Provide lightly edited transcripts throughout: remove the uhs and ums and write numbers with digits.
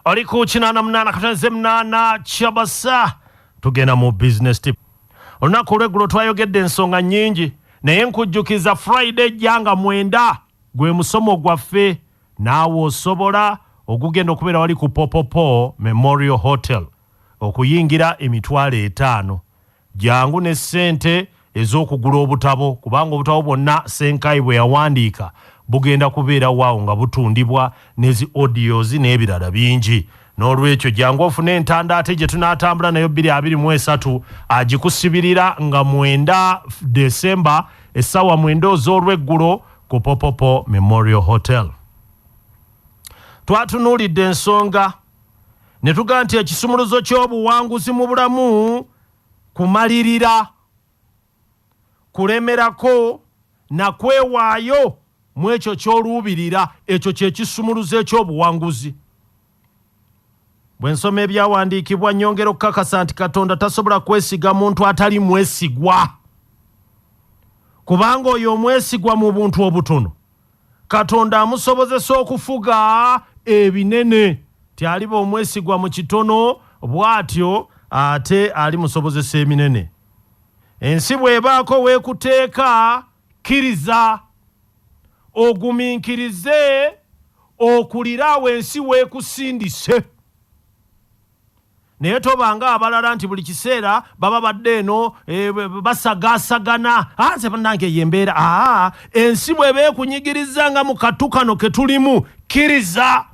oli ku 88 Chabasa tugenda mu business tip. Olunaku olw'eggulo twayogedde ensonga nnyingi naye nkujjukiza Friday janga 9 gwe musomo gwaffe Naawe Osobola ogugenda okubeera wali ku Popopo Memorial Hotel okuyingira emitwalo 5 jangu ne ssente ez'okugula obutabo kubanga obutabo bwonna Ssenkaayi bwe yawandiika bugenda kubeera waawo nga butundibwa n'ezi audios n'ebirala bingi. N'olwekyo jangu ofune entandaate gye tunaatambula nayo 2023 agikusibirira nga 9 December essaawa 9 ez'olweggulo ku Popopo Memorial Hotel. Twatunuulidde ensonga ne tugaa nti ekisumuluzo ky'obuwanguzi mu bulamu kumalirira, kulemerako na kwewaayo mu ekyo ky'oluubirira, ekyo kye kisumuluzo eky'obuwanguzi. Bwe nsoma ebyawandiikibwa nnyongera okukakasa nti Katonda tasobola kwesiga muntu atali mwesigwa. Kubanga oyo omwesigwa mu buntu obutono, Katonda amusobozesa okufuga ebinene. Tyaliba omwesigwa mu kitono bw'atyo ate ali musobozesa eminene. Ensi bw'ebaako weekuteeka kiriza, ogumiikirize, okuliraawo ensi weekusindise. Naye tobanga abalala nti buli kiseera baba badde eno basagaasagana. Nze bannange yembeera. Ensi bw'eba ekunyigiriza nga mu katu kano ke tulimu, kiriza,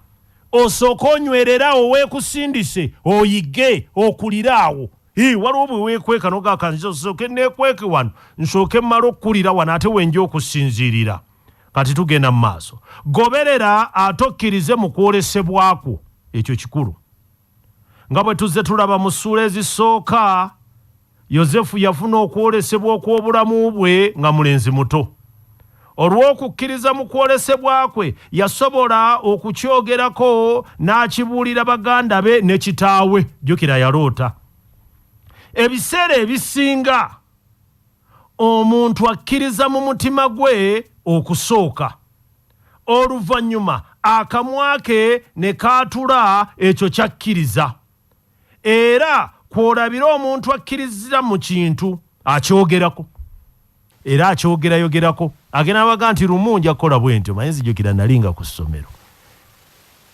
osooka onywererawo weekusindise, oyige, okuliraawo. Waliwo bwe weekweka n'ogakanziza osooke neekweke wano, nsooke mmala okkulira wano ate wenja okusinziirira. Kati tugenda mu maaso. Goberera ate okkirize mu kwolesebwako. Ekyo kikulu. Nga bwe tuzze tulaba mu ssuula ezisooka, Yozefu yafuna okwolesebwa okw'obulamu bwe nga mulenzi muto. Olw'okukkiriza mu kwolesebwa kwe yasobola okukyogerako n'akibuulira baganda be ne kitaawe. Jjukira yaloota. Ebiseera ebisinga omuntu akkiriza mu mutima gwe okusooka, oluvannyuma akamwa ke ne kaatula ekyo kyakkiriza. Era kwolabira omuntu akkirizira mu kintu akyogerako, era akyogerayogerako. Agenda baga nti lumu nja kukola bwe ntyo. Manyi nzijukira nalinga ku ssomero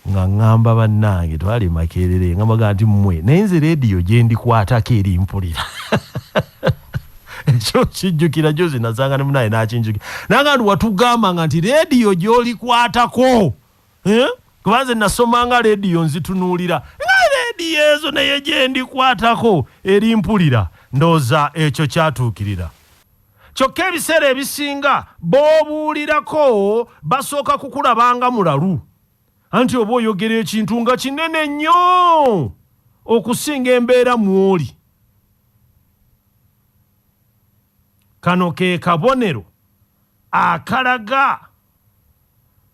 nga ŋŋamba bannange twali Makerere nga baga nti mmwe naye nze leediyo gye ndikwatako eri mpulira. Ekyo kijjukira jozi nasanga ne munaye n'akinjukira. Nanga nti watugambanga nti leediyo gy'olikwatako. Kuba nze nasomanga leediyo nzitunuulira. Leediyo ezo naye gye ndikwatako eri mpulira. Ndowooza ekyo kyatuukirira. Kyokka ebiseera ebisinga b'obuulirako basooka kukulabanga mulalu. Anti oba oyogera ekintu nga kinene nnyo okusinga embeera mw'oli. Kano ke kabonero akalaga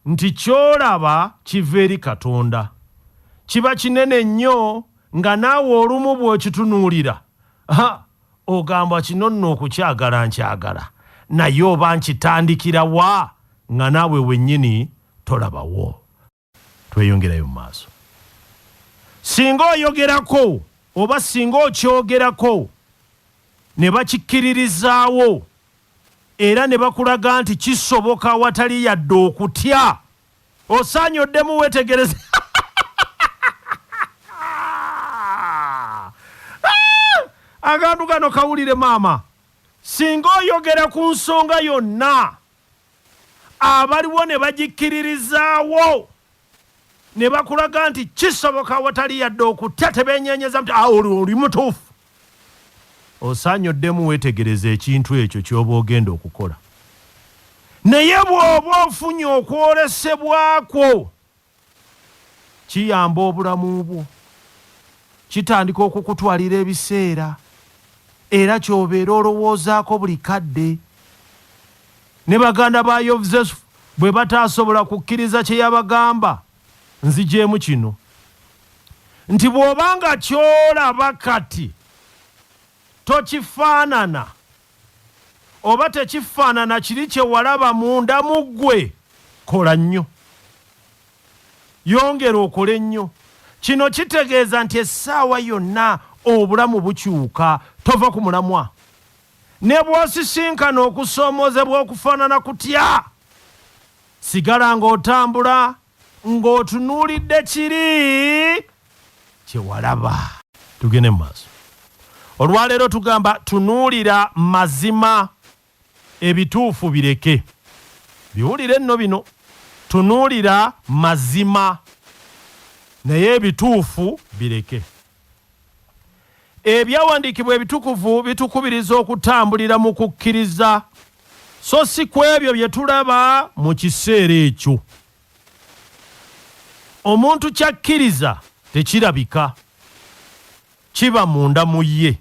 nti ky'olaba kiva eri Katonda. Kiba kinene nnyo nga naawe olumu bw'okitunuulira ogamba kino nno okukyagala nkyagala, naye oba nkitandikira wa nga naawe wennyini tolabawo. Tweyongerayo mu maaso. Singa oyogerako oba singa okyogerako ne bakikkiririzaawo era ne bakulaga nti kisoboka awatali yadde okutya, osaanye oddemu weetegereze. Akantu kano kawulire maama. Singa oyogera ku nsonga yonna abaliwo ne bagikkiririzaawo ne bakulaga nti kisoboka awatali yadde okutya, tebeenyenyeza nti oli mutuufu, osaanye oddemu weetegereze ekintu ekyo ky'oba ogenda okukola. Naye bw'oba ofunye okwolesebwako, kiyamba obulamu bwo, kitandika okukutwalira ebiseera, era ky'obeera olowoozaako buli kadde. Ne baganda ba Yozefu bwe bataasobola kukkiriza kye yabagamba, nzigyemu kino nti bw'obanga ky'olaba kati tokifaanana oba tekifaanana kiri kye walaba munda mu ggwe, kola nnyo, yongera okole nnyo. Kino kitegeeza nti essaawa yonna obulamu bukyuka, tova ku mulamwa. Ne bw'osisinkana okusoomoozebwa okufaanana kutya, sigala ng'otambula ng'otunuulidde kiri kye walaba. Tugende mu maaso. Olwaleero tugamba tunuulira mazima, ebituufu bireke. Biwulire nno bino. Tunuulira mazima naye ebituufu bireke. Ebyawandiikibwa ebitukuvu bitukubiriza okutambulira mu kukkiriza, so si ku ebyo bye tulaba mu kiseera ekyo. Omuntu kyakkiriza tekirabika, kiba munda mu ye.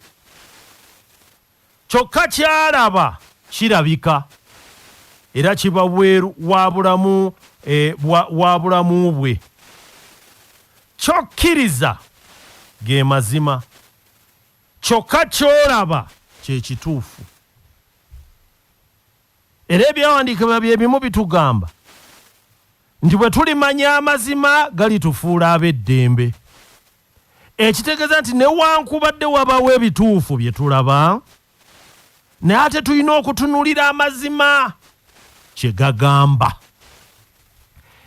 Kyokka kyalaba kirabika era kiba bweru wa bulamu bwe. Kyokkiriza ge mazima, kyokka kyolaba kye kituufu. Era ebyawandiikibwa bye bimu bitugamba nti bwe tulimanya amazima galitufuula ab'eddembe. Ekitegeeza nti newankubadde wabawo ebituufu bye tulaba, naye ate tulina okutunuulira amazima kye gagamba.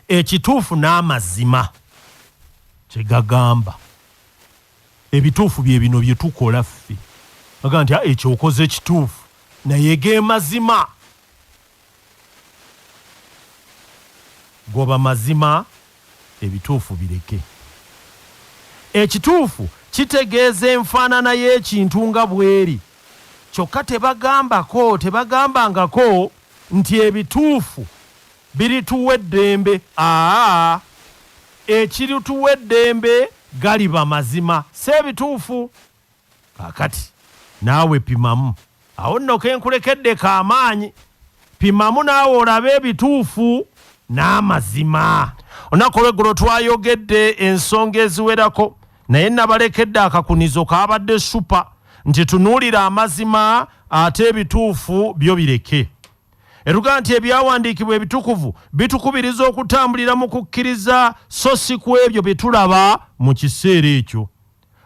Ekituufu n'amazima kye gagamba. Ebituufu bye bino bye tukola ffe. Bagamba nti ekyo okoze kituufu, naye ge mazima. Goba mazima, ebituufu bireke. Ekituufu kitegeeza enfaanana y'ekintu nga bweri, kyokka tebagambangako nti ebituufu birituwa eddembe. Ekirituwa eddembe galiba mazima, si ebituufu. Kaakati naawe pimamu. Awo nno kenkulekedde k'amaanyi. Pimamu naawe olabe ebituufu n'amazima. Olunaku olw'eggulo twayogedde ensonga eziwerako, naye nabalekedde akakunizo kaabadde supa nti tunuulira amazima ate ebituufu byo bireke. Eruga nti ebyawandiikibwa ebitukuvu bitukubiriza okutambulira mu kukkiriza, so si ku ebyo bye tulaba mu kiseera ekyo.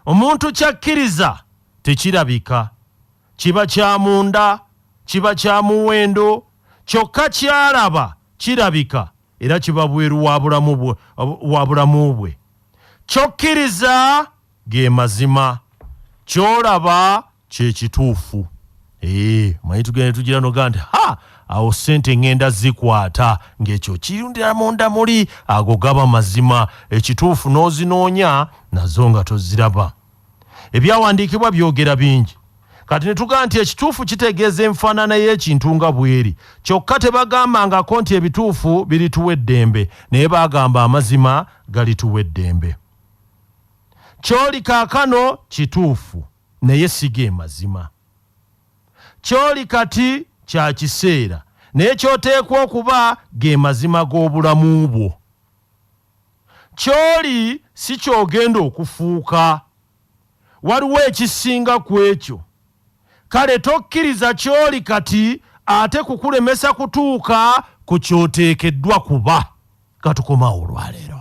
Omuntu kyakkiriza tekirabika, kiba kya munda, kiba kya muwendo, kyokka kyalaba kirabika era kiba bweru wa bulamu bwe. Kyokkiriza ge mazima, kyolaba kye kituufu. Manyi tugende tugira noga nti awo ssente ngenda zikwata, ng'ekyo kirundira munda muli, ago gaba mazima. Ekituufu n'ozinoonya nazo nga toziraba. Ebyawandiikibwa byogera bingi. Kati ne tugamba nti ekituufu kitegeeza enfaanana y'ekintu nga bweri, kyokka tebagambangako nti ebituufu birituwa eddembe, naye bagamba amazima galituwa eddembe. Kyoli kaakano kituufu naye si ge mazima. Kyoli kati kya kiseera naye kyoteekwa okuba ge mazima g'obulamu bwo. Kyoli si kyogenda okufuuka, waliwo ekisinga ku ekyo. Kale tokkiriza kyoli kati ate kukulemesa kutuuka ku kyoteekeddwa kuba. Katukomawo olwaleero.